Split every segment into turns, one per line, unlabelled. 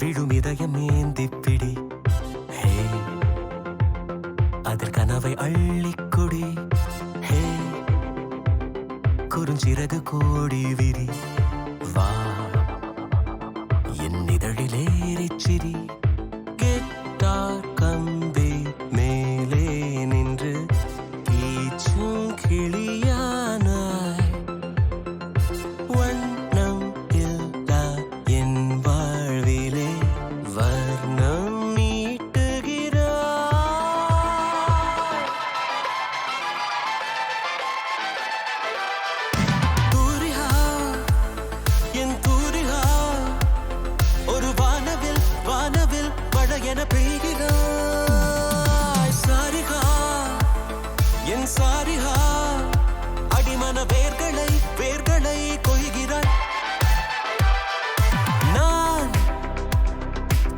விழும் இதயம் ஏந்திப்பிடி. ஹே, அதில் கனவை அள்ளிக்குடி. ஹே, குறுஞ்சிறகு கோடி விரி. வா என் இதழிலேறிச்சிரி. கெட்டார் கம்பி மேலே நின்று கீச்சும் கிளியானாய். வண்ணம் இல்லா என் வாழ்விலே வர்ணம் மீட்டுகிறாய். தூரிகா என் தூரிகா, ஒரு வானவில் வானவில் மழை என பெய்கிறாய். சாரிகா என் சாரிகா, அடிமன வேர்களை வேர்களை கொய்கிறாய். நான்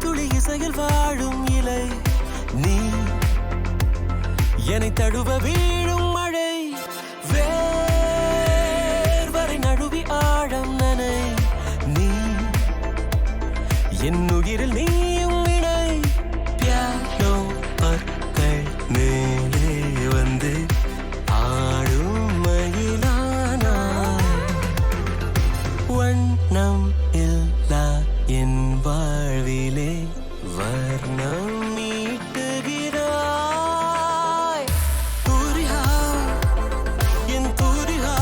துளி இசையில் வாழும் இலை, நீ என்னை தழுவ வீழும் மழை. வேர்வரை நழுவி ஆழம் நனை, நீ என் உயிரில் நீயும் இணை. பியானோ பற்கள் மேலே வந்து ஆடும் மயிலானாய். வண்ணம் இல்லா என் வாழ்விலே வர்ணம் மீட்டுகிறாய். தூரிகா என் தூரிகா,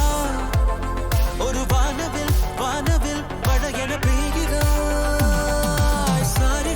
ஒரு வானவில் வானவில் மழை என பெய்கிறாய். சாரி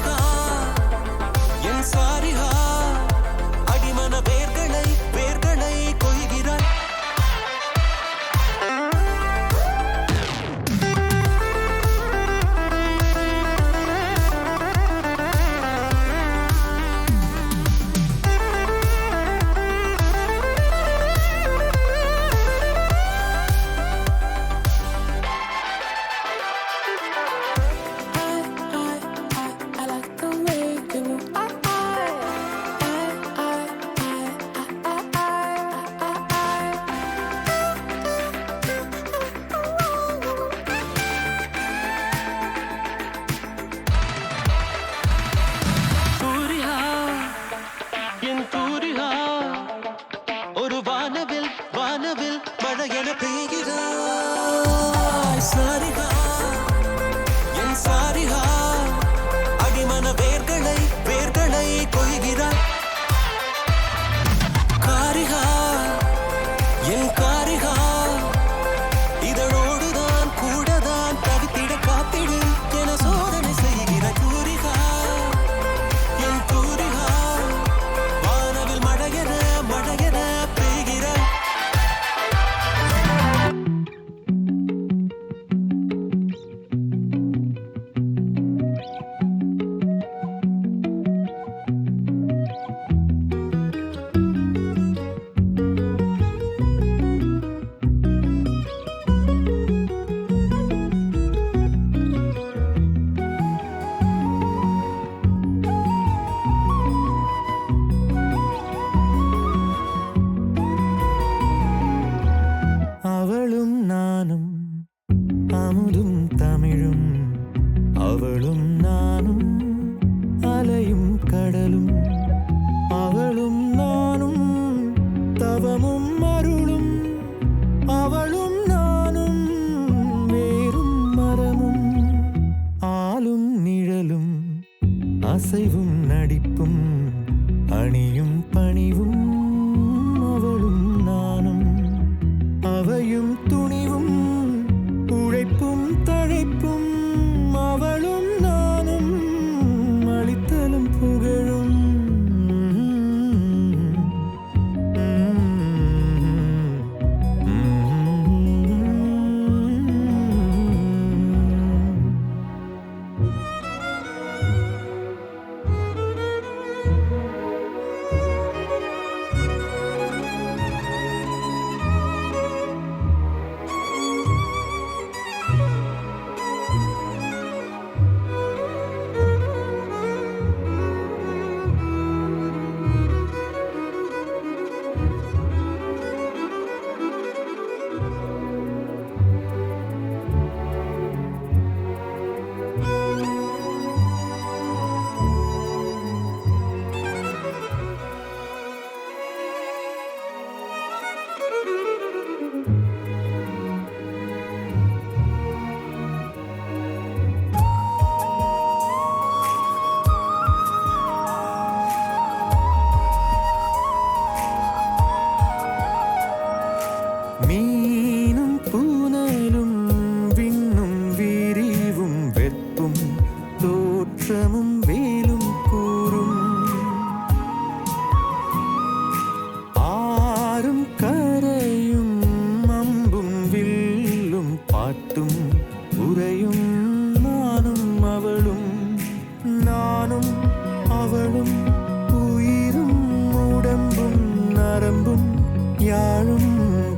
யாழும்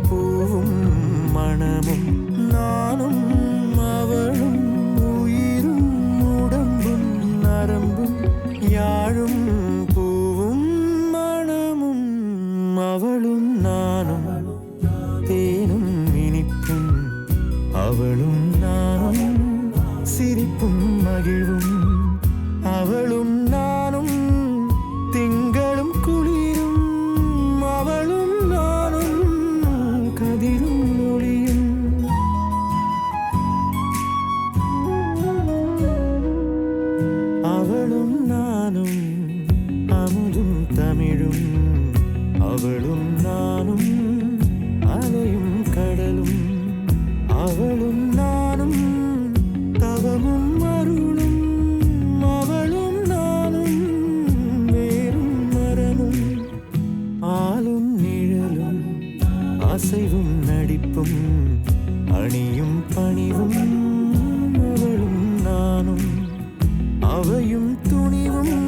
பூவும் மணமும் நானும் அவளும் உயிரும் உடம்பும் நரம்பும் யாழும் பூவும் மணமும் அவளும் நானும் தேனும் இனிப்பும் அவளும் நானும் சிரிப்பும் மகிழ்வும் அவளும் நானும் திங்களும் குளிரும் அவளும் நானும் கதிரும் ஒளியும் அவளும் நானும் அமுதும் தமிழும் அவளும் நானும் அலையும் கடலும் அவளும் நானும் தவமும் அருளும் அவளும் நானும் வேறும் மரமும் ஆளும் நிழலும் அசைவும் நடிப்பும் அணியும் பணிவும் அவளும் நானும் அவையும் துணிவும்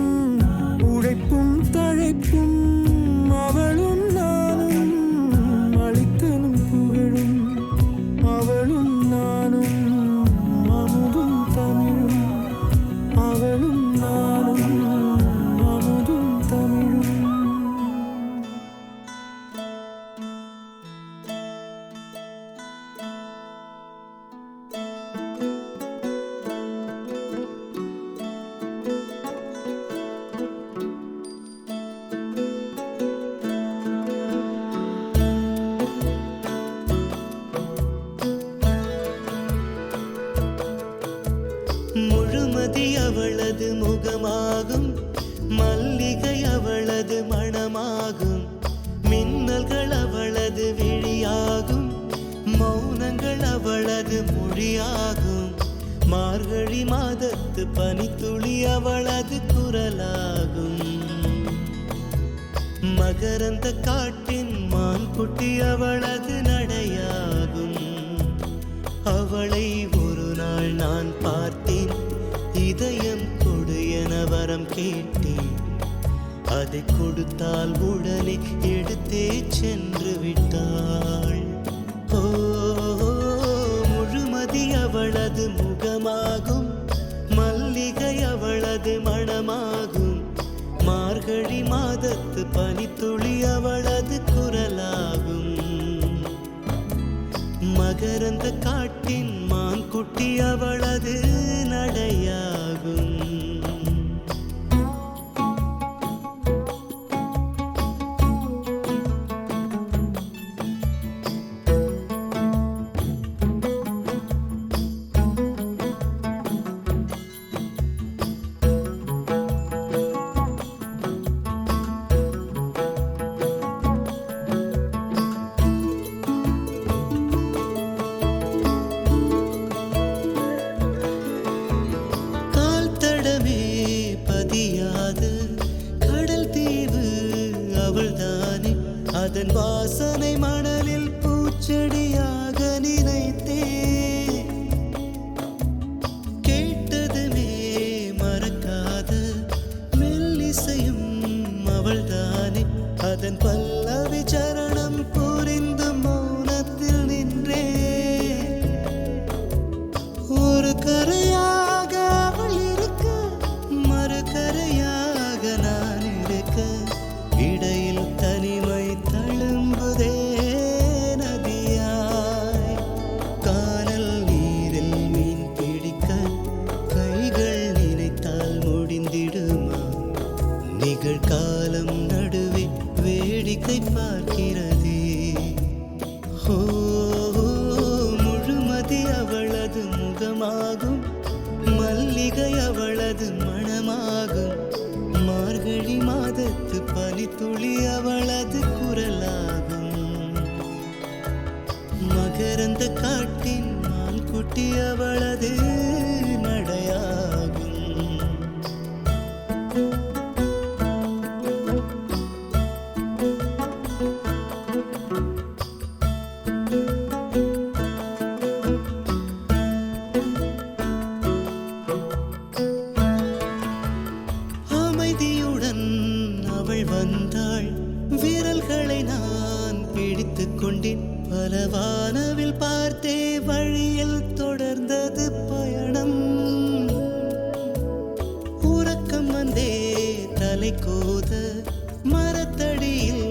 உழைப்பும் தழைப்பும் அவளும் நானும் அளித்தலும் புகழும் அவளும் நானும் அமுதும் தமிழும் அவளும் நானும் அமுதும் தமிழும்.
முழுமதி அவளது முகமாகும் மல்லிகை அவளது மணமாகும் மின்னல்கள் அவளது விழியாகும் மௌனங்கள் அவளது மொழியாகும் மார்கழி மாதத்து பனித்துளி அவளது குரலாகும் மகரந்த காட்டின் மான்குட்டி அவளது நடையாகும் அவளை ஒரு நாள் நான் பார்த்தேன் இதயம் கொடு என வரம் கேட்டேன் அதை கொடுத்தால் உடனே எடுத்தே சென்று விட்டாள் ஓ முழுமதி அவளது முகமாகும் மல்லிகை அவளது மணமாகும் மார்கழி மாதத்து பனித்துளி அவளது குரலாகும் மகரந்த காட்டின் மான்குட்டி அவளது நடையாகும் கடல் தீவு அவள்தானே அதன் வாசனை மணலில் பூச்செடியாக நினைத்தே கேட்டதுமே மறக்காத மெல்லிசையும் அவள்தானே அதன் பல்லவி சரணம் புரிந்து மௌனத்தில் நின்றே ஒரு கரையாக அவள் இருக்க மறுகரையாக நான் இருக்க இடையில் தனிமை தழும்புதே நதியாய் கானல் நீரில் மீன் பிடிக்க கைகள் நினைத்தால் முடிந்திடுமா நிகழ்காலம் நடுவே வேடிக்கை பார்க்கிறதே ஓ முழுமதி அவளது முகமாகும் மல்லிகை அவளது மணமாகும் மார்கழி மாதத்து பனித்துளி அவளது குரலாகும் மகரந்த காட்டின் மான்குட்டி அவளது நடையாகும் அமைதியுடன் அவள் வந்தாள் விரல்களை நான் பிடித்து பிடித்துக் கொண்டேன். பல வானவில் பார்த்தே வழியில் தொடர்ந்தது பயணம். உறக்கம் வந்தே தலை கோத மரத்தடியில்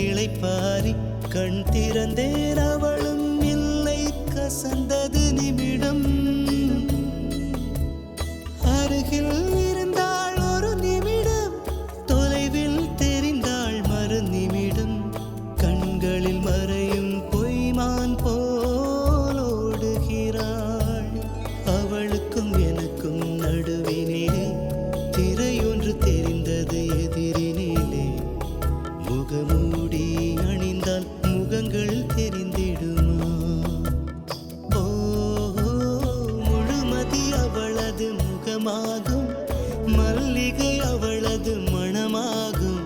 இளைப்பாரி கண் திறந்தேன். அவளும் இல்லை, கசந்தது நிமிடம். அருகில் இருந்தாள் ஒரு நிமிடம், தொலைவில் தெரிந்தாள் மறு நிமிடம். கண்களில் மறையும் பொய்மான் போலோடுகிறாள். அவளுக்கும் எனக்கும் நடுவினிலே திரையொன்று தெரிந்தது எதிரினிலே. முகமூடி அணிந்தால் முகங்கள் தெரிந்திடுமா? ஓ, முழுமதி அவளது முகமாகும், மல்லிகை அவளது மணமாகும்.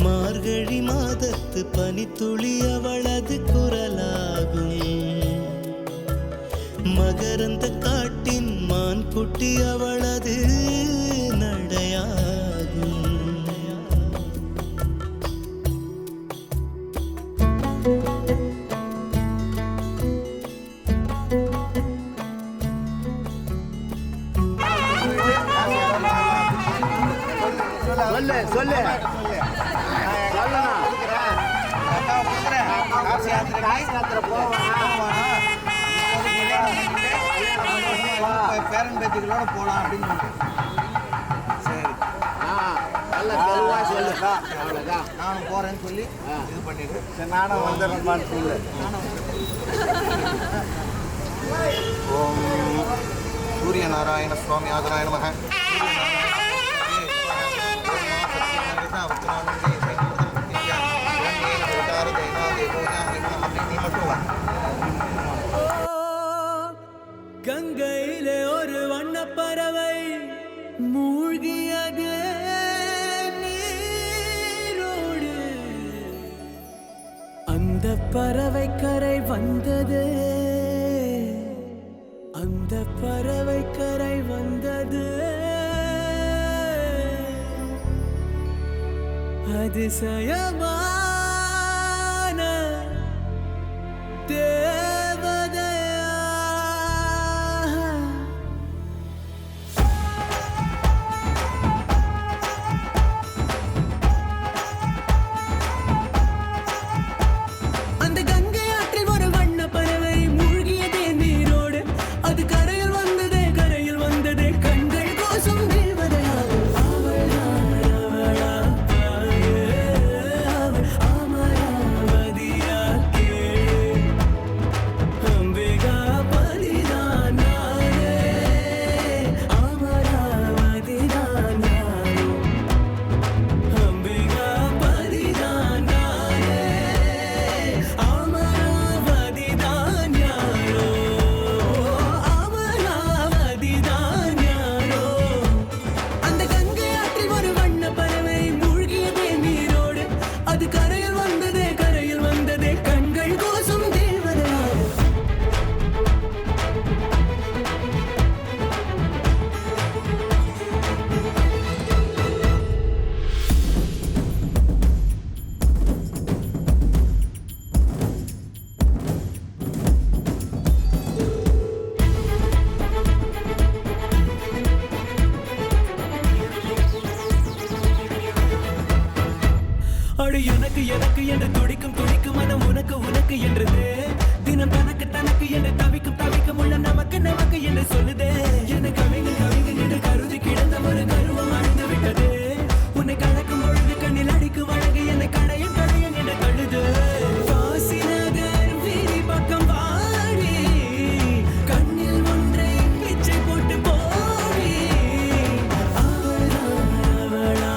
மார்கழி மாதத்து பனித்துளி அவளது குரலாகும். மகரந்த காட்டின் மான் குட்டி அவளது நடையாகும்.
சொல்லு சொல்லு
பேரன் பேத்திகளோட போலாம் அப்படின்னு. சரி,
நல்ல தெளிவா சொல்லு. அவ்வளோதான்,
நானும் போறேன்னு சொல்லி இது பண்ணிட்டு
சரி, நானும் வந்துடுறேன்னு சொல்லு.
ஓம் சூரிய நாராயண சுவாமி ஆதராய நமக.
கங்கையிலே ஒரு வண்ணப்பறவை மூழ்கியது நீரோடு. அந்த பறவை கரை வந்தது, அந்த பறவை கரை வந்தது. அதிசயமான தேவதையா. அந்த கங்கை ஆற்றில் ஒரு வண்ண பறவை மூழ்கியதே நீரோடு. அது கரையில் வந்ததே, கரையில் வந்ததே கண்கள் கோசம் தேவதையா. எனக்கு எனக்கு என்று துடிக்கும் துடிக்கும் மனம் உனக்கு உனக்கு என்றது. தினம் தனக்கு தனக்கு என்று தவிக்கும் தவிக்கும் உள்ள நமக்கு நமக்கு என்று சொல்லுதே. எனக்கு கவிங்க கவிங்க என்று கருதி கிடந்த ஒரு கருவம் அழிந்து விட்டது. உன்னை கலக்கும் பொழுது கண்ணில் அடிக்கும் அழகு என்னை கடையும் கடையும் என்று தழுது. காசி நகர் வீதி பக்கம் வாடி, கண்ணில் ஒன்றை பிச்சை போட்டு போடி. அவளா அவளா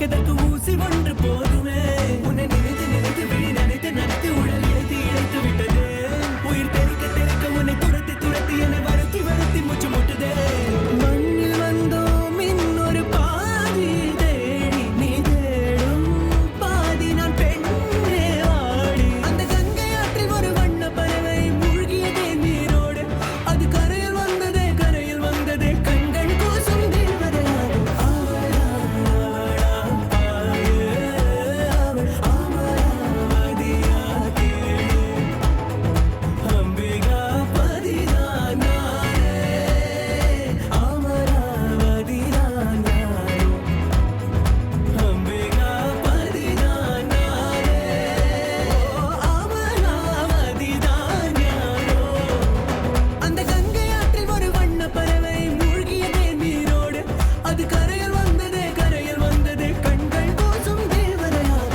பிடிக்கதற்கு ஊசி ஒன்று போதுமே உன்னை நினைத்து நினைத்து விழி நினைத்து நினைத்து உடல் இழைத்து இழைத்து விட்டது உயிர் தெறிக்க தெறிக்க உன்னை துரத்தி துரத்தி என்னை வருத்தி வருத்தி முச்சு முட்டுதே மண்ணில் வந்தோம் இன்னொரு பாதி தேடி நீ தேடும் பாதி நான் பெண்ணே வாடி அந்த கங்கை ஆற்றில் ஒரு வண்ண பறவை மூழ்கியதே நீரோடு அது கரையில் வந்ததே கண்கள் கூசும் தேவதையாக அவளா அவள் அமராவதியா கேளு அம்பிகா பதிதான் நானே அமராவதிதான் நானோ அம்பிகா பதிதான் நானே அமராவதிதான் யாரோ அந்த கங்கை ஆற்றில் ஒரு வண்ண பறவை மூழ்கியதே நீரோடு அது கரையில் வந்ததே கண்கள் கூசும் தேவதையாக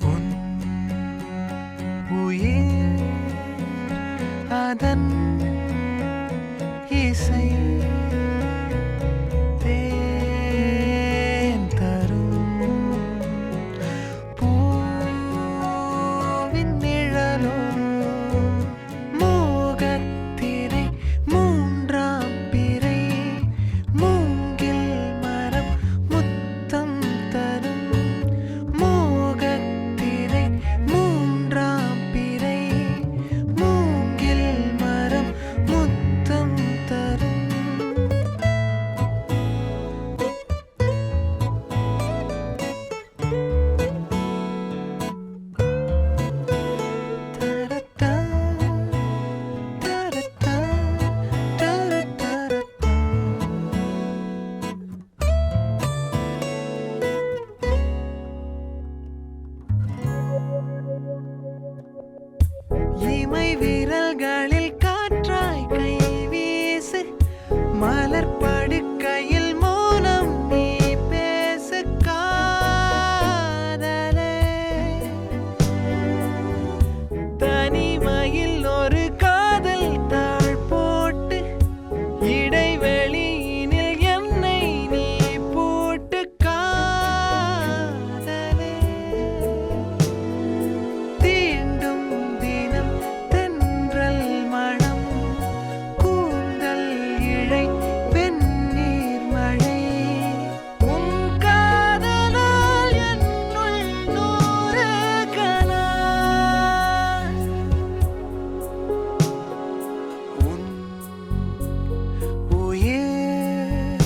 உன் உயிர் அதன் இசை தேன் தரும் பூவின் நிழலோ மோகத்திரை மூன்றாம் பிறை மூங்கில் மரம் முத்தம் தரும் மோகத்திரை மூன்றாம் பிறை மூங்கில் மரம் முத்தம் தரும் தரத்தா தரத்தா தரத்தரத்தா இமை விரல்களில் காற்றாய் கை வீசு மலர் படுக்கையில் மௌனம் நீ பேசு காதலே தனிமையில் ஒரு காதல் தாழ் போட்டு இடைவெளியினில் என்னை நீ போட்டு காதலே தீண்டும் தினம் தென்றல் மணம் கூந்தல் இழை வெந்நீர் மழை உன் காதலால் என்னுள் நூறு கனா உன் உயிர்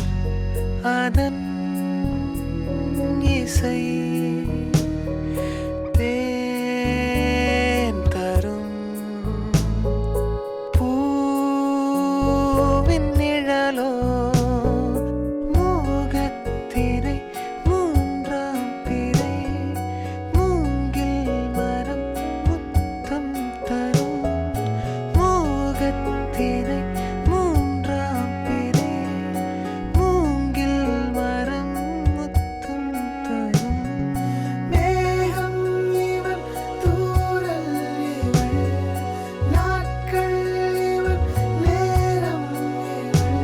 அதன் இசை தேன் தரும் பூவின் நிழலோ மோகத்திரை மூன்றாம் பிறை மூங்கில் மரம் முத்தம் தரும் மோகத்திரை மூன்றாம் பிறை மூங்கில் மரம் முத்தம் தரும் மேகம் இவன் தூரல் இவள் நாட்கள் இவன் நேரம் இவள்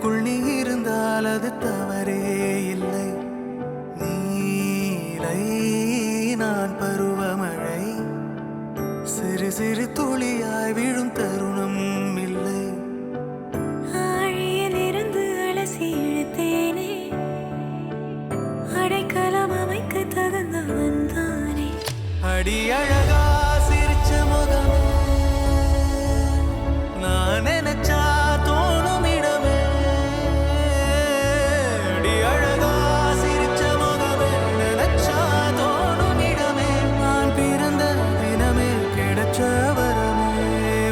எனக்குள் நீ இருந்தால் அது தவறே இல்லை. நீலை நான் பருவமழை, சிறு சிறு துளியாய் விழும் தருணம் இல்லை.
ஆழியிலிருந்து அலசி இழுத்தேனே, அடைக்கலம் அமைக்க தகுந்தவன் தானே.
அடி அழகா சிரிச்ச முகமே, நான் நினைச்சா தோணும் இடமே. அடி அழகா சிரிச்ச முகமே, நினைச்சா தோணும் இடமே. நான் பிறந்த தினமே கிடைச்ச வரமே.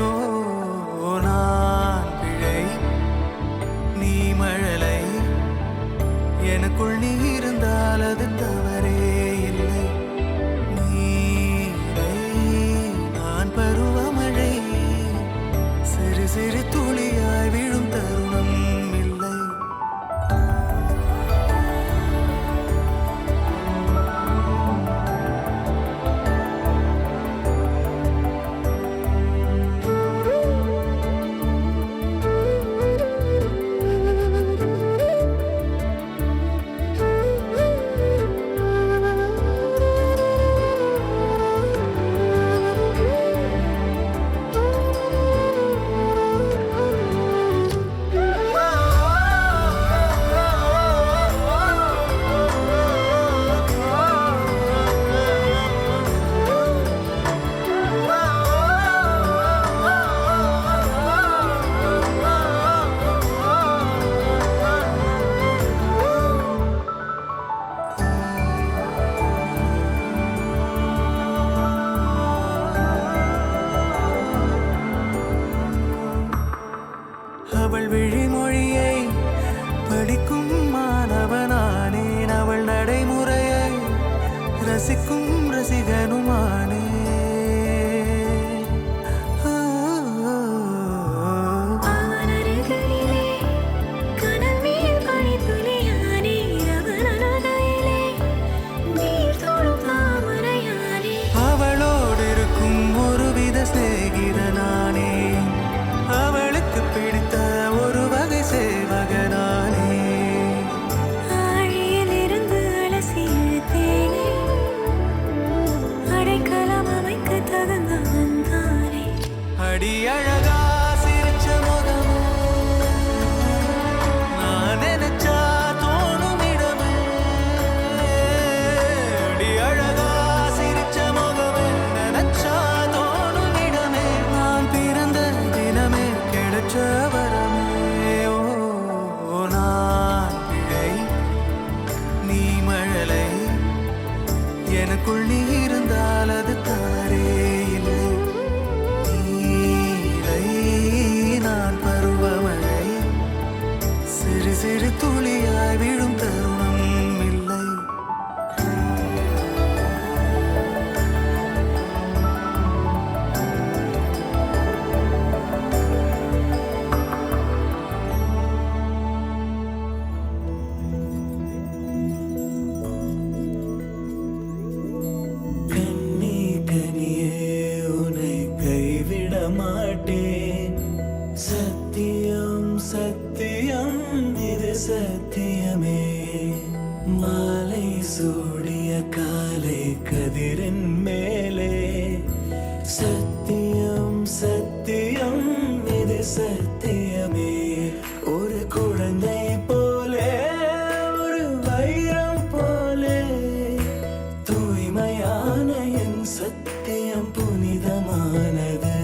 ஓ நான் பிழை, நீ மழலை, எனக்குள் நீ இருந்தால் அது தவறே இல்லை. நீலை நான் பருவமழை, சிறு சிறு துளியாய் விழும் தருணம் இல்லை. அவள் விழிமொழியை படிக்கும் மாணவனானேன், அவள் நடைமுறையை ரசிக்கும் ரசிகனுமானே.
அவன் அருகிலே கனல் மேல் பனித்துளியானே, அவன் அனதையிலே நீர் தொடும் தாமரையானே.
அவளோடு இருக்கும் ஒருவித சிநேகிதனானே, அவளுக்கு பிடித்த ஒரு வகை சேவகனானே.
ஆழியிலிருந்து அலசி இழுத்தேனே, அடைக்கலம் அமைக்க தகுந்தவன் தானே.
அடி அழகா சிரிச்ச முகமே, நான் நினைச்சா தோணும் இடமே. அடி அழகா சிரிச்ச முகமே, நினைச்சா தோணும் இடமே. நான் பிறந்த தினமே கிடைச்ச வரமே. ஓ நான் பிழை, நீ மழலை, எனக்குள் நீ இருந்தால் அது தவறே இல்லை. நீலை நான் பருவமழை, சிறு சிறு துளியாய் விழும் தருணம் இல்லை.
கண்ணே கனியே உன்னை கைவிட மாட்டேன். சத்தியம் சத்தியம் இது சத்தியமே. மாலை சூடிய காலை கதிரின் மேலே. சத்தியம் சத்தியம் இது சத்தியமே. ஒரு குழந்தை போலே, ஒரு வைரம் போலே, தூய்மையான என் சத்தியம் புனிதமானது.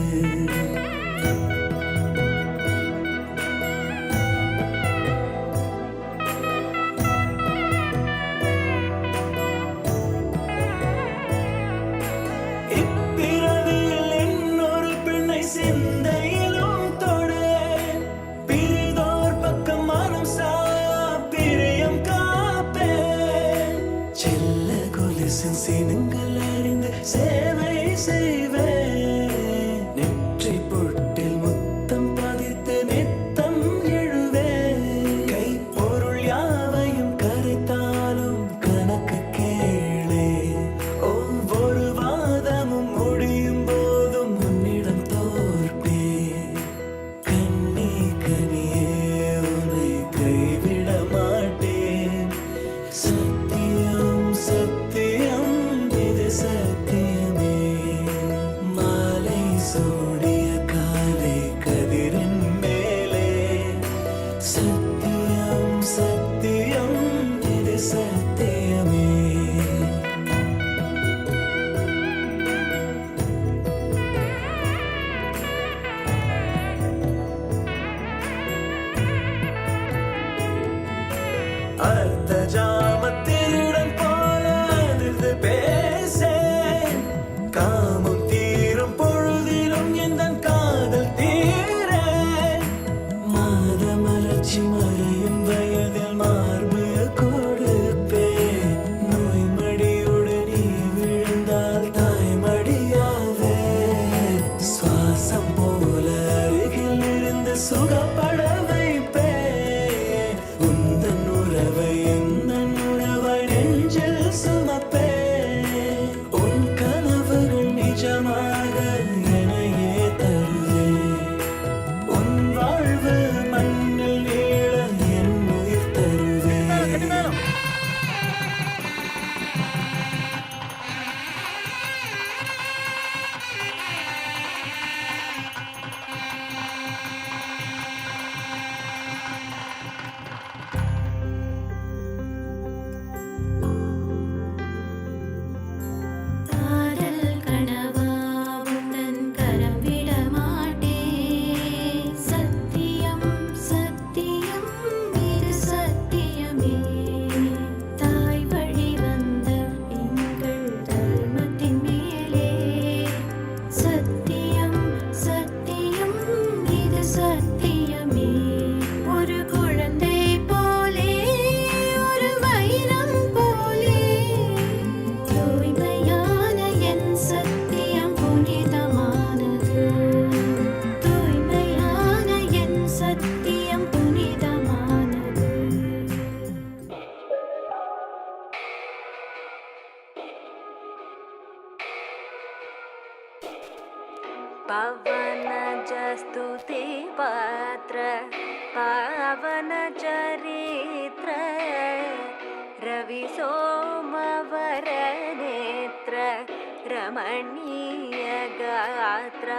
இப்பிறவியில் இன்னொரு பெண்ணை சிந்தையிலும் தொடேன். பிரிதோர் பக்கம் மனம் சாயா பிரியம் காப்பேன். செல்ல கொலுசின் சினங்கள் அறிந்து சேவை செய்வேன்.
पवन स्तुति पात्र पावन चरित्र रवि सोमवर नेत्र रमणीय गात्र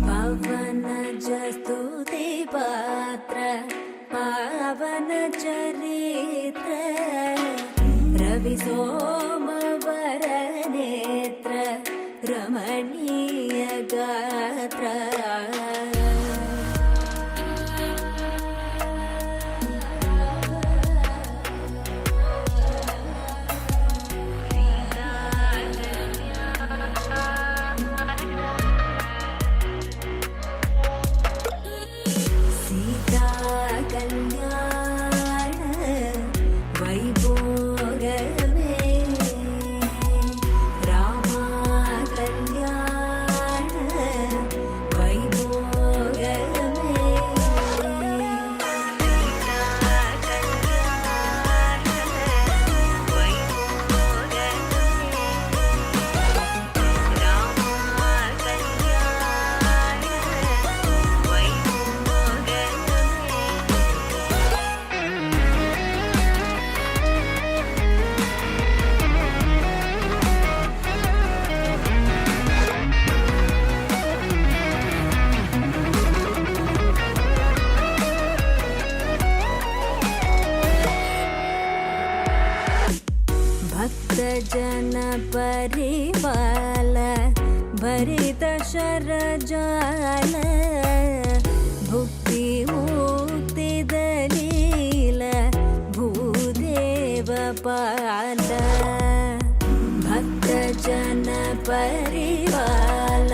पवन स्तुति पात्र पावन चरित्र रवि सोमवर नेत्र रमणीय गात्र सीता कल्याण वैभोगमे रामा कल्याण वैभोगमे सीता कल्याण वैभोगमे रामा कल्याण वैभोगमे भक्तजन परिपाल भरित शरजाल भुक्ति मुक्ति दलील भूदेव पाल भक्तजन परिपाल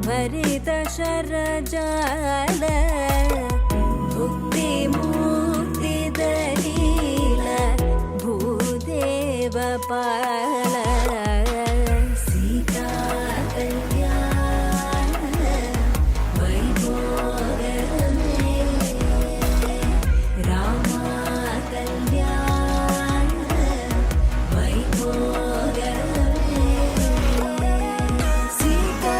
भरित शरजाल भुक्ति मुक्ति दलील भूदेव पाल सीता कल्याण वैभोगमे रामा कल्याण वैभोगमे सीता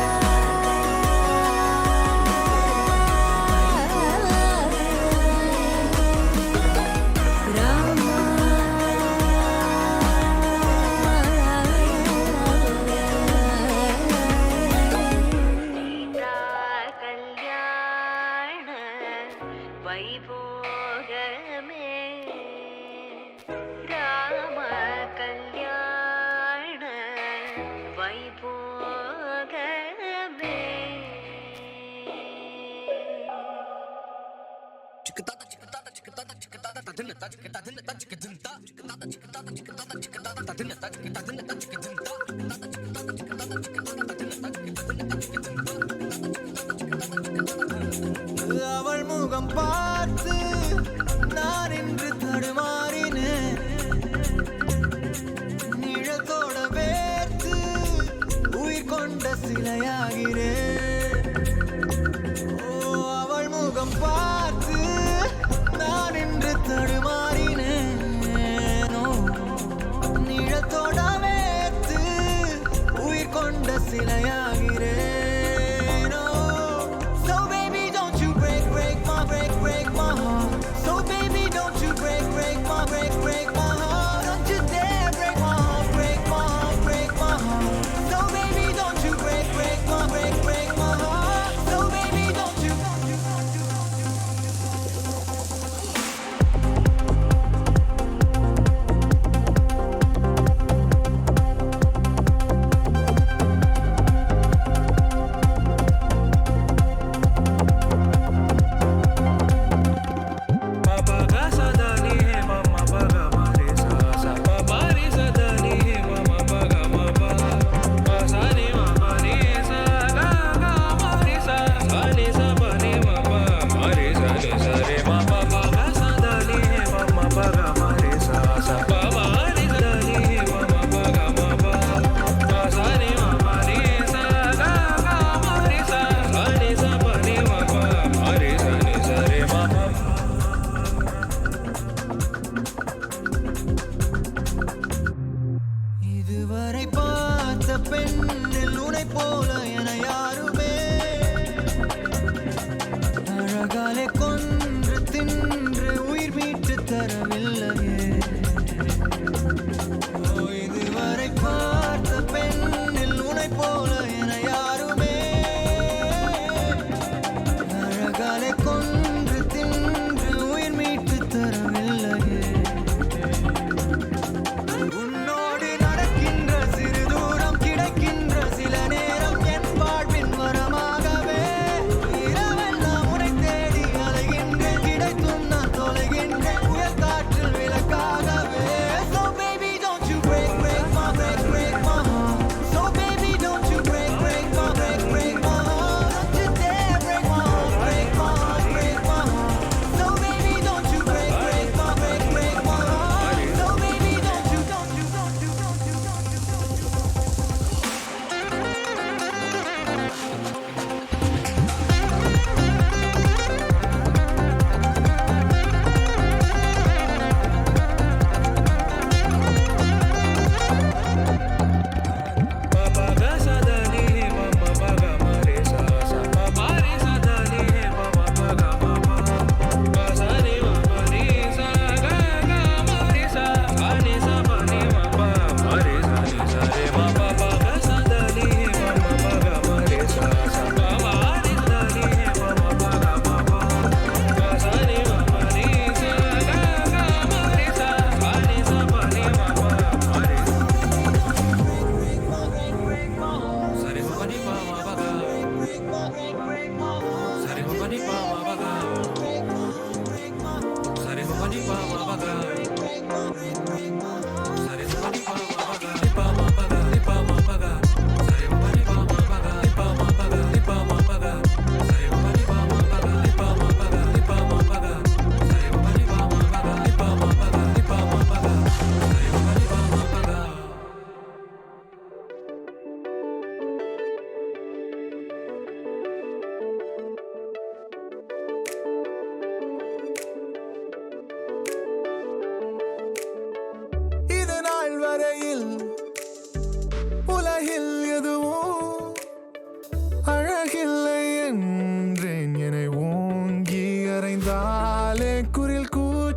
रामा सीता कल्याण वैभोगमे राम कल्याण वैभोगमे
அவள் முகம் பார்த்து நான் இன்று தடுமாறினேன் நிழத்தோட வேர்த்து உயிர் கொண்ட சிலையாகிறேன் ஓ அவள் முகம் பார்த்து நான் இன்று தடுமாறினேன் ஓ, நிழத்தோட வேர்த்து உயிர் கொண்ட சிலையாகிறேன் ஓ, so baby don't you break my heart so baby don't you break my heart don't you dare break my heart so baby don't you break my heart so baby don't you இதுவரை பார்த்த பெண்ணில் உனை போல என யாரும்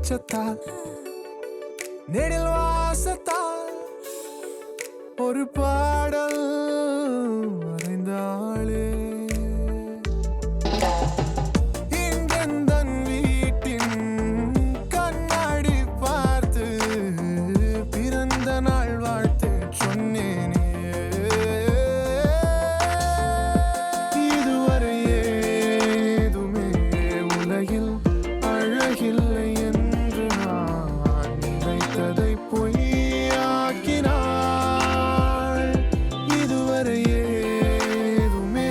வெளிச்சத்தால் நெடில் வாசத்தால் ஒரு பாடல் வரைந்தாளே இங்கெந்தன் வீட்டின் கண்ணாடி பார்த்து பிறந்த நாள் வாழ்த்து சொன்னேனே இதுவரை ஏதுமே உலகில் அழகில்லை என்று நான் நினைத்ததை பொய்யாக்கினாள் இதுவரை ஏதுமே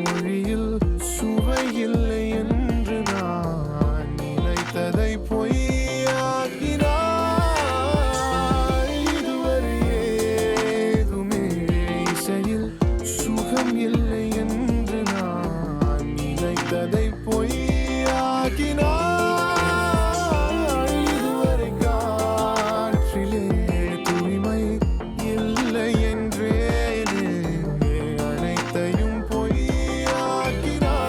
மொழியில் சுவையில்லை என்று நான் நினைத்ததை பொய்யாக்கினாள் இதுவரை ஏதுமே இசையில் சுகம் இல்லை என்று நான் நினைத்ததை பொய்யாக்கினாள் இதுவரை காற்றிலே தூய்மை இல்லை என்றேனே அனைத்தையும் பொய்யாக்கினாள்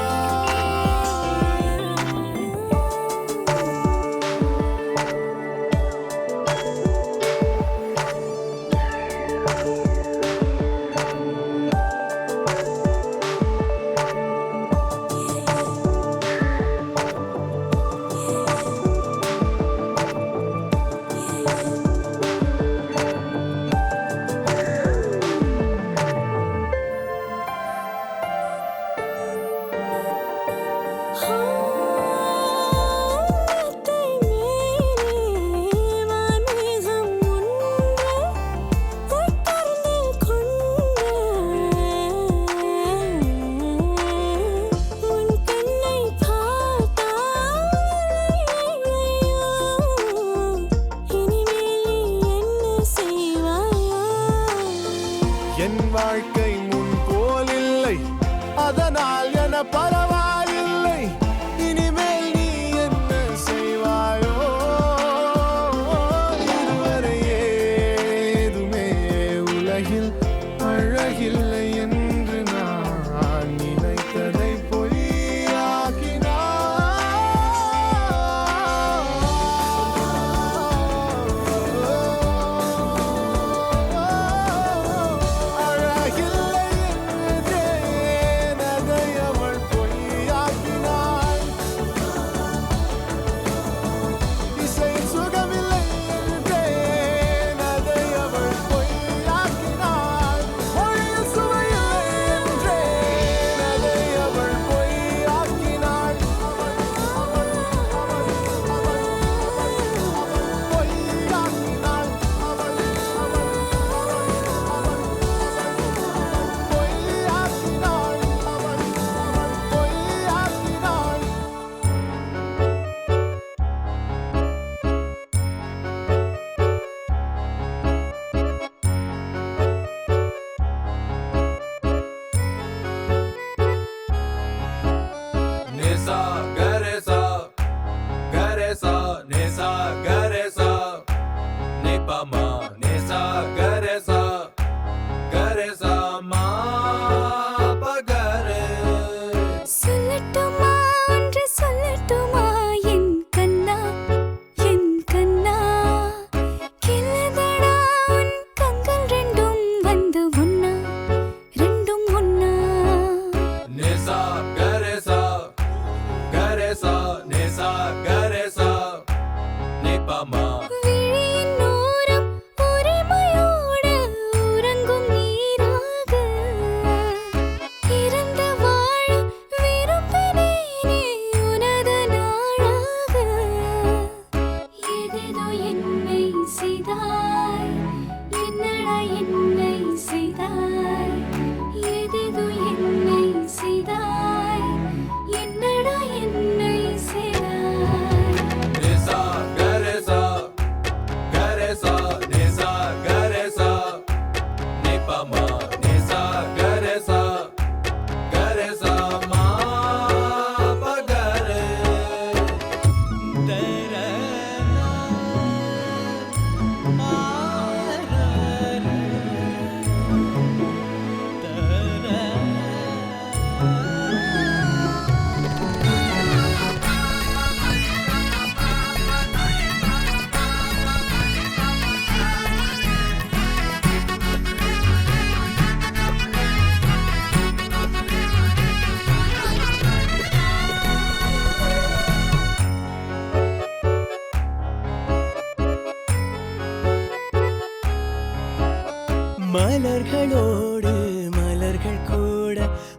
மலர்களோடு மலர்கள் கூட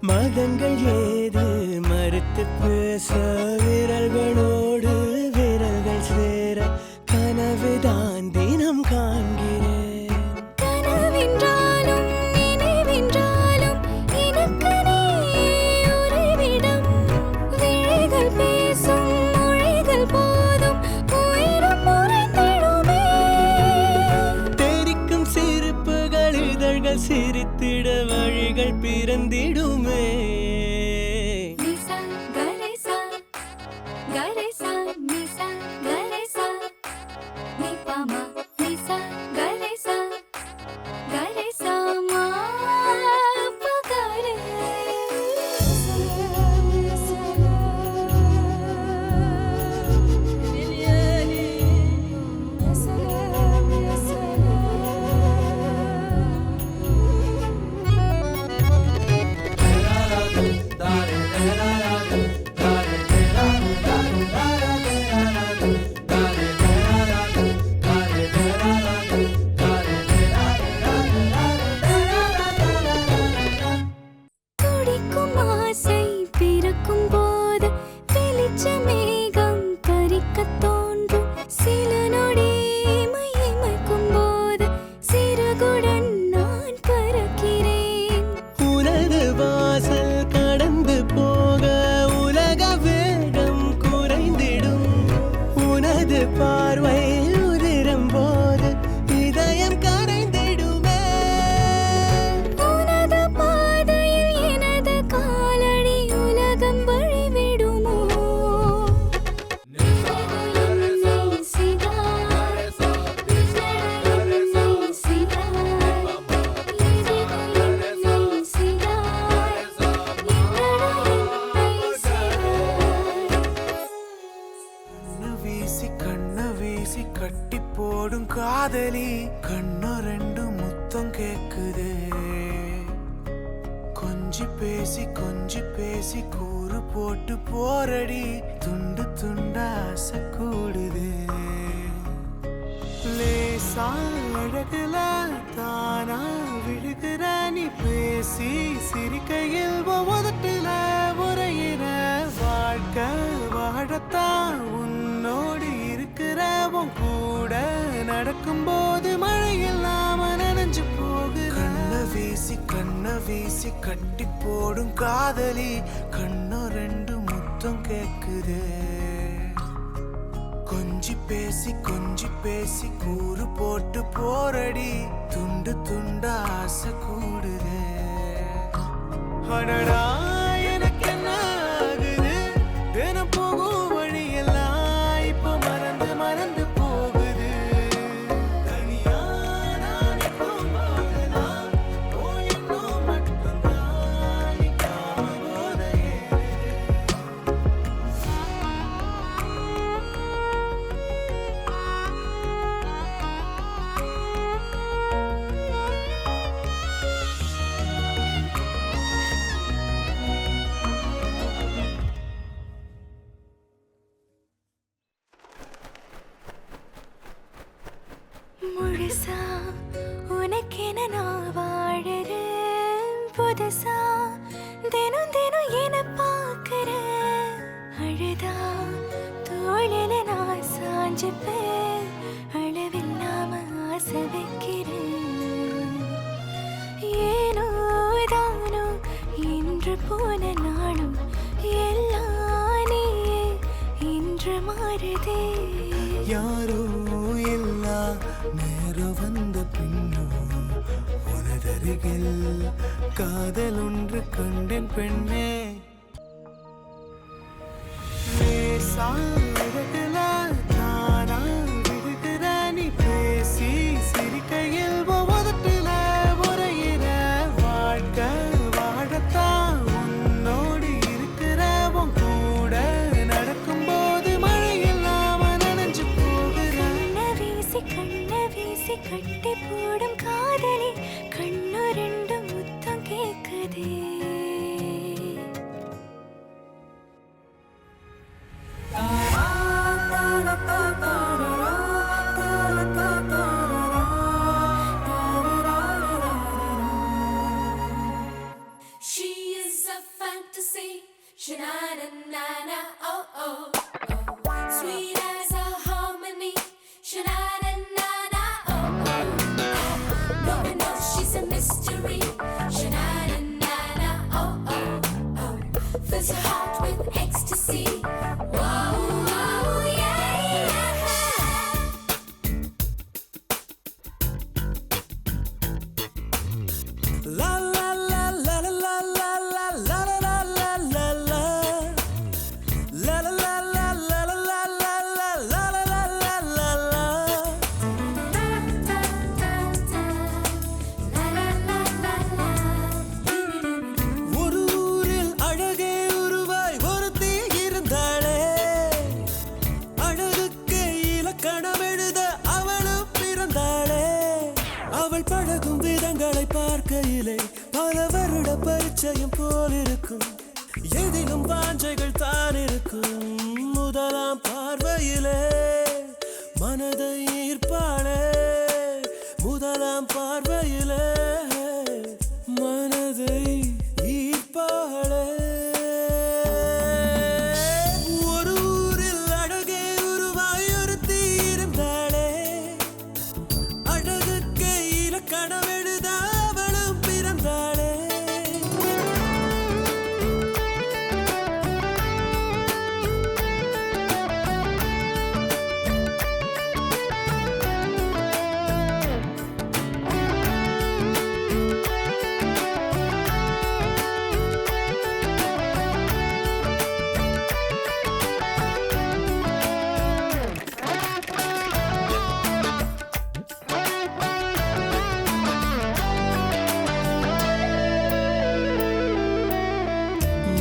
மதங்கள் ஏது மறுத்து பேச விரல்களோடு விரல்கள் சேர கனவுதான் தினம் காண்கிறேன்.
கனவென்றாலும் நினைவென்றாலும் எனக்கு நீ உறைவிடம். விழிகள் பேசும் மொழிகள் போதும் உயிரும் உறைந்திடுமே.
தெரிக்கும் சிரிப்புகள் இதழ்கள் சிரித்திட வழிகள் பிறந்திடுமே.
நிசா கரேசா கரேசா நிசா கரேசா நிபாமா நிசா கரேசா கரேசா மா பகரே. துடிக்கும் ஆசை பிறக்கும் போது வெளிச்ச மேகம் பறிக்கத் தோன்றும். சில நொடி மையமைக்கும் போது சிறகுடன் நான் பறக்கிறேன்.
உனது வாசல் கடந்து போக உலக வேகம் குறைந்திடும். உனது பார்வை உதிரும் போது இதயம் கரைந்திடுமே.
உனது பாதையில் எனது காலடி உலகம் வழிவிடுமோ.
கண்ண வீசி கட்டி போடும் காதலி கண்ணு ரெண்டு முத்தம் கேக்குதே. கொஞ்சி பேசி கூறு போட்டு போரடி துண்டு துண்டா ஆசை கூடுதே. லேசா அழகுல தானா விழுகிற நீ பேசி சிரிக்கையில் ஒவ்வொருட்டுல உரையிற வாழ்க்கை வாழத்தான் உன்னோடு இருக்கிற உன் கூட நடக்கும்போது மழையில்லாம நனைஞ்சு போகுற. கண்ண வீசி கட்டி போடும் காதலி கண்ணு ரெண்டு முத்தம் கேக்குதே. கொஞ்சி பேசி கூறு போட்டு போரடி துண்டு துண்டா ஆசை கூடுதே. அடடா எனக்கு என்ன ஆகுது தினம் போகும் வழியெல்லாம் இப்போ மறந்து போகுது. தனியா நான் இப்போ போகலாம் போயின்னும் மட்டும்தான் நிக்காம போதையே.
முழுசா உனக்கென நான் வாழறேன். புதுசா தினம் தினம் என பார்க்கிறேன். அழுதா தோளில நான் சாஞ்சுப்பேன். அளவில்லாம ஆசை வைக்கிறேன். ஏனோ தானோ இன்று போன நாளும் எல்லாம் நீயே இன்று மாறுதே.
யாரோ எல்லா நேரம் வந்த பின்னோ உனதருகில் காதல் ஒன்று கண்டேன் பெண்ணே. லேசா அழகுல தானா விழுகிற நீ பேசி சிரிக்கையில் ஒவ்வொருட்டுல உரையிற வாழ்க்கை வாழத்தான் உன்னோடு இருக்கிற உன் கூட நடக்கும்போது மழையில்லாம நனைஞ்சு போகிற.
கண்ண வீசி கட்டி போடும் காதலி கண்ணு ரெண்டு முத்தம் கேக்குதே.
She's a fantasy. Sha-na-na-na-na, oh, oh, oh. Sweet as a harmony. Sha-na-na-na-na, oh, oh, oh. No one knows she's a mystery. Sha-na-na-na-na, oh, oh, oh. Fills your heart with ecstasy. Whoa, whoa, yeah, yeah.
La la la la la la la la la la la la la. La la la la la la la la la la la la la. ஒரு ஊரில் அழகே உருவாய் ஒருத்தி இருந்தாளே, அழகுக்கு இலக்கணம் எழுத அவளும் பிறந்தாளே. அவள் பழகும் விதங்களை பார்க்கையிலே பல வருட பரிச்சயம் போல் இருக்கும், எதிலும் வாஞ்சைகள் தான் இருக்கும். முதலாம் பார்வையிலே மனதை ஈர்ப்பாளே, முதலாம் பார்வையிலே மனதை ஈர்ப்பாளே. ஒரு ஊரில் அழகே உருவாய் ஒருத்தி இருந்தாளே, அழகுக்கு இலக்கணம் எழுத அவளும் பிறந்தாளே.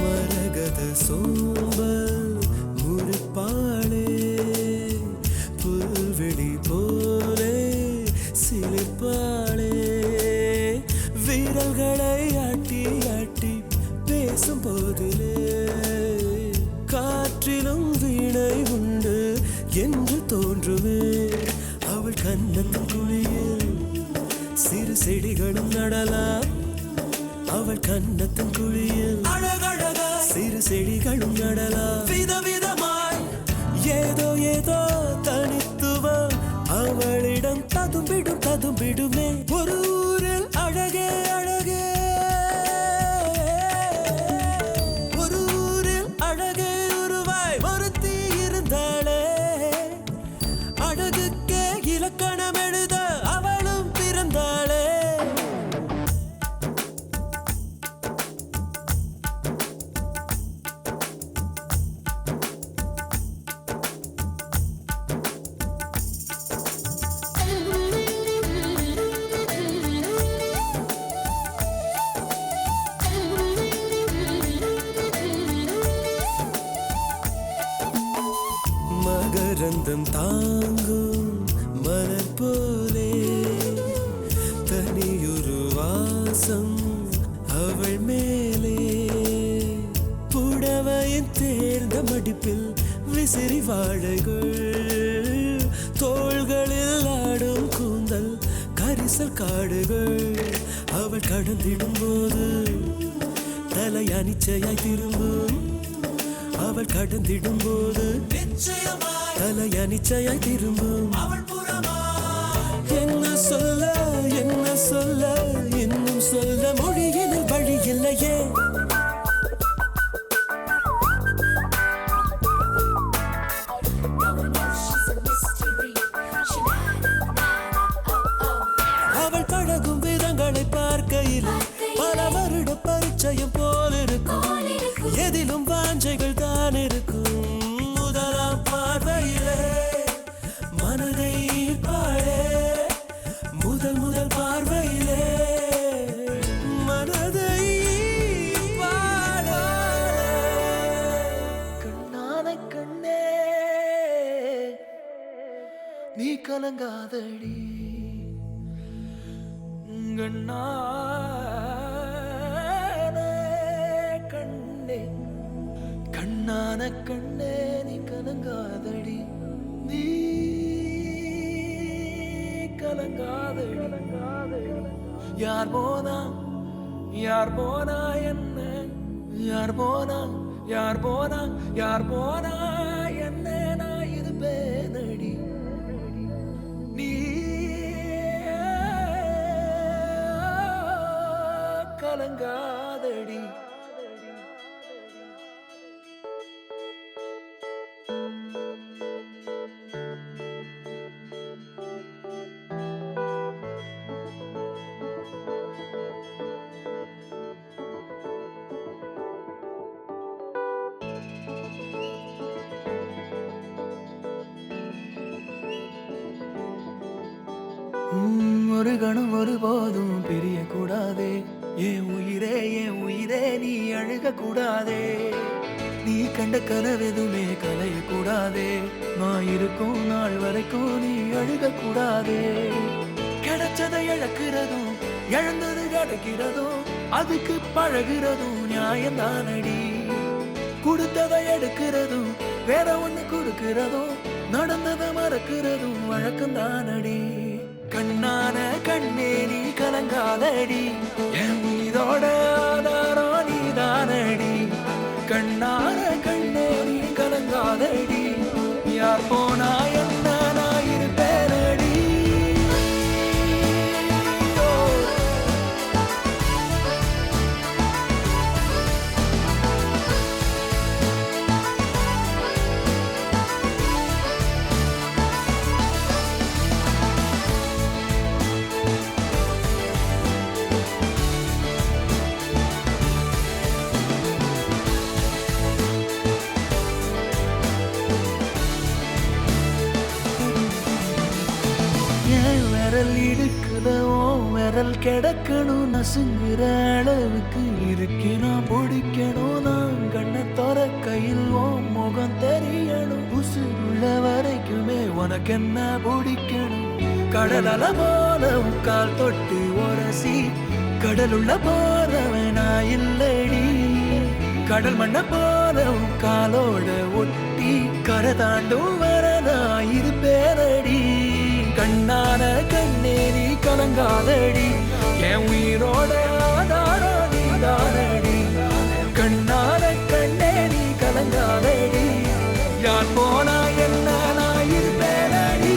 மரகத சோம்பல் முறிப்பாளே, புல்வெளி போலே சிலிர்ப்பாளே. விரல்களை ஆட்டி ஆட்டி பேசும் போதிலே காற்றிலும் வீணை உண்டு என்று தோன்றுமே. அவள் கண்ணத்தின் குழியில் சிறு செடிகளும் நடலாம், அவள் கண்ணத்தின் குழியில் அழகழகா சிறு செடிகளும் நடலாம். விதவிதமாய் ஏதோ ஏதோ தனித்துவம் அவளிடம் ததும்பிடும் ததும்பிடுமே. ஒரு ஊரில் அழகே அழகே, ஒரு ஊரில் அழகே உருவாய் ஒருத்தி இருந்தாளே, அழகுக்கே இலக்கணம் எழுத அவளும் பிறந்தாளே. மகரந்தம் தாங்கும் மலர் போலே தனியொரு வாசம் அவள் மேலே. புடவையின் தேர்ந்த மடிப்பில் விசிறி வாழைகள், தோள்களில் ஆடும் கூந்தல் கரிசல் காடுகள். அவள் கடந்திடும் போது தலை அனிச்சையாய் திரும்பும், அவள் கடந்திடும் போது தலை அனிச்சையாய் திரும்பும். என்ன சொல்ல என்ன சொல்ல இன்னும் சொல்ல மொழியில் வழி இல்லையே.
No one knows she's a mystery. Sha-na-na-na-na, oh, oh.
அவள் பழகும் விதங்களை பார்க்கையில் பல வருட பரிச்சயம் போல் இருக்கும், எதிலும் வாஞ்சைகள் தான் இருக்கும். முதலாம் பார்வையிலே மனதை ஈர்ப்பாளே, முதல் முதல் பார்வையிலே மனதை ஈர்ப்பாளே. கண்ணான கண்ணே நீ கலங்காதடி, கண்ணே கண்ணான கண்ணே நீ கலங்காதடி, நீ கலங்காதடி. யார் போனா என்ன யார் போனா யார் போனா யார் போனா என்ன நான் இருப்பேனடி நீ கலங்காதடி ஒரு கணம் ஒருபோதும் பிரிய கூடாதே என் உயிரே நீ அழுக கூடாதே நீ கண்ட கனவெதுமே கலைய கூடாதே நான் இருக்கும் நாள் வரைக்கும் நீ அழுக கூடாதே கிடைச்சதை இழக்கிறதும் இழந்தது கிடைக்கிறதும் அதுக்கு பழகிறதும் நியாயம்தானடி கொடுத்ததை எடுக்கிறதும் வேற ஒண்ணு கொடுக்கிறதும் நடந்ததை மறக்கிறதும் வழக்கம்தானடி கண்ணான கண்ணே நீ கலங்காதடி என் மீதோட ஆதாரம் நீதானடி கண்ணான கண்ணே நீ கலங்காதடி யார் போனா என்ன நான் இருப்பேனடி விரல் இடுக்குதோ விரல் கிடக்கணும் நசுங்குற அளவுக்கு இருக்கணும் பிடிக்கணும் நான் கண்ணை தோற கையில் ஓ முகம் தெரியணும் உசுருள்ள வரைக்குமே உனக்கு என்ன பிடிக்கணும் கடல் அல போல கால் தொட்டு உரசி கடலுள்ள போறவன் நான் இல்லடி கடல் மண்ண போல காலோட ஒட்டி கரை தாண்டும் வரதா இருப்பேனடி கண்ணான கண்ணே நீ கலங்காதடி என் உயிரோட ஆதாரம் நீதானடி கண்ணான கண்ணே நீ கலங்காதடி யார் போனா என்ன நான் இருப்பேனடி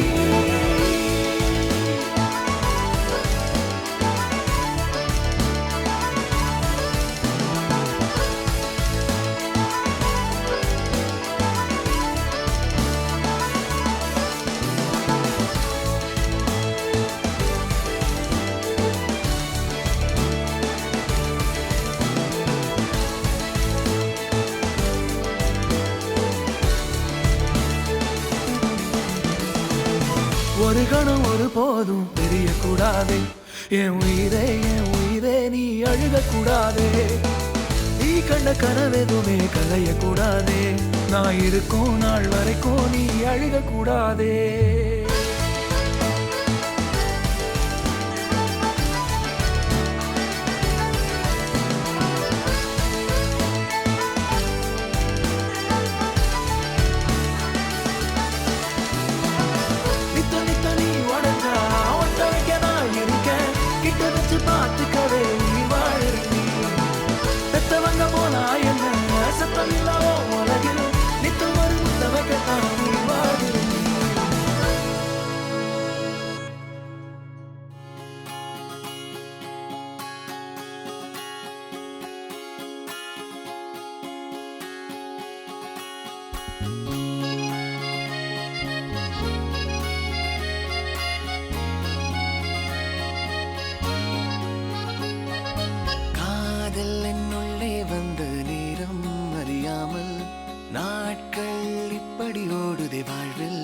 ஒரு கணம் ஒரு போதும் தெரிய கூடாதே என் உயிரே நீ அழுக கூடாதே நீ கண்ட கனவெதுமே கலைய கூடாதே நான் இருக்கும் நாள் வரைக்கும் நீ அழுக கூடாதே பார்த்துக்கவே உயிர் வாழறி பெத்தவங்க போனா என்ன சத்தமில்லோ உலகில் நித்து ஒரு முத்தவக்கத்தான் உயிர் வாழறி என்னுள்ளே வந்த நேரம் அறியாமல் நாட்கள் இப்படி ஓடுதே வாழ்வில்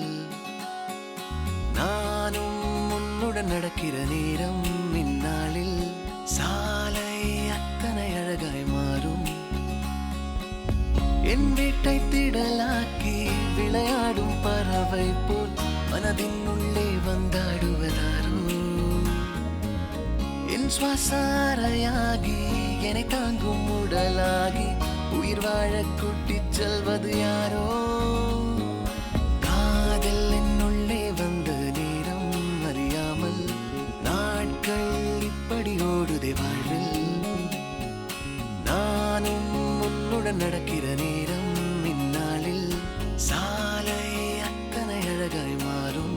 நானும் உன்னுடன் நடக்கிற நேரம் இந்நாளில் சாலை அத்தனை அழகாய் மாறும் என் வீட்டை திடலாக்கி விளையாடும் பறவை போல் மனதின் உள்ளே வந்தாடுவதாரோ என் சுவாசாரையாகி என்னை தாங்கும் உடலாகி உயிர் வாழ கூட்டிச் செல்வது யாரோ காதல் என்னுள்ளே வந்த நேரம் அறியாமல் நாட்கள் இப்படி ஓடுதே வாழ்வில் நானும்
உன்னுடன் நடக்கிற நேரம் இந்நாளில் சாலை அத்தனை அழகாய் மாறும்.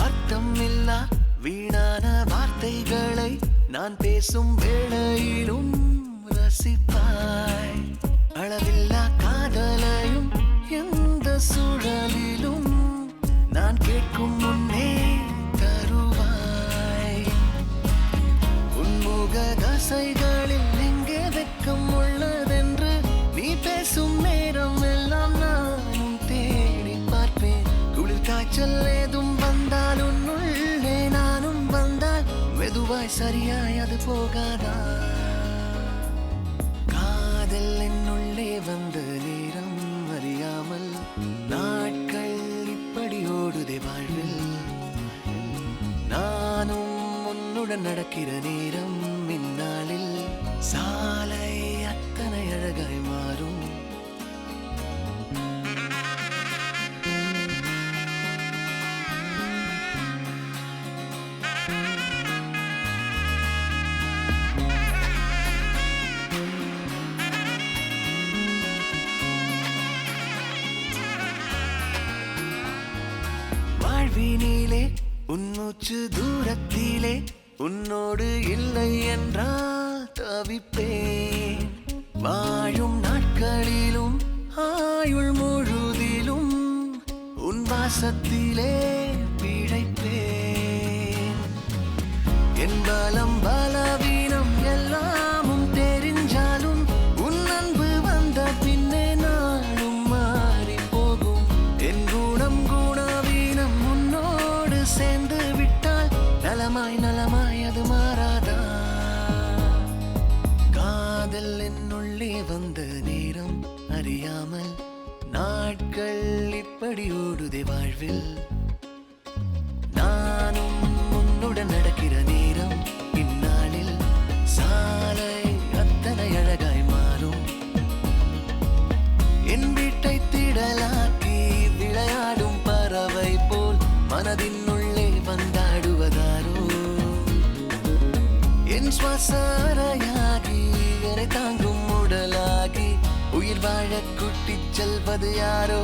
அர்த்தமில்லா வீணான வார்த்தைகளை நான் பேசும் வேளையிலும் ரசிப்பாய். அளவில்லா காதலையும் எந்த சூழலிலும் நான் கேட்கும் முன்னே தருவாய். உன்முக தசைகளில் எங்கே வெட்கம் உள்ளதென்று நீ பேசும் நேரம் எல்லாம் நானும் தேடி பார்ப்பேன். குளிர் காய்ச்சல் ஏதும் வந்தால் உன்னுள்ளே நானும் வந்தால் மெதுவாய் சரியாய் அது போகாதா? காதல் என்னுள்ளே வந்த நேரம் அறியாமல் நாட்கள் இப்படி ஓடுதே வாழ்வில். நானும் உன்னுடன் நடக்கிற நேரம் இந்நாளில் சாலை அத்தனை அழகாய் மாறும். வாழ்வினிலே உன்மூச்சு தூரத்திலே உன்னோடு இல்லை என்றால் தவிப்பேன். வாழும் நாட்களிலும் ஆயுள் முழுதிலும் உன் வாசத்திலே பிழைப்பேன். என் பலம் பலவீனம் எல்லாமும் தெரிஞ்சாலும் உன் அன்பு வந்த பின்னே நாளும் மாறி போகும். என் குணம் குணவீனம் உன்னோடு சேர்ந்து விட்டால் நலமாய் நலமாய் அது மாறாதா? காதல் என்னுள்ளே வந்த நேரம் அறியாமல் நாட்கள் இப்படி ஓடுதே வாழ்வில். நானும் உன்னுடன் நடக்கிற நேரம் இந்நாளில் சாலை அத்தனை அழகாய் மாறும். என் வீட்டை திடலாக்கி விளையாடும் பறவை போல் மனதின் உள்ளே வந்தாடுவதாரோ? என் சுவாச அறையாகி என்னை தாங்கும் உடலாகி உயிர் வாழ கூட்டிச் செல்வது யாரோ?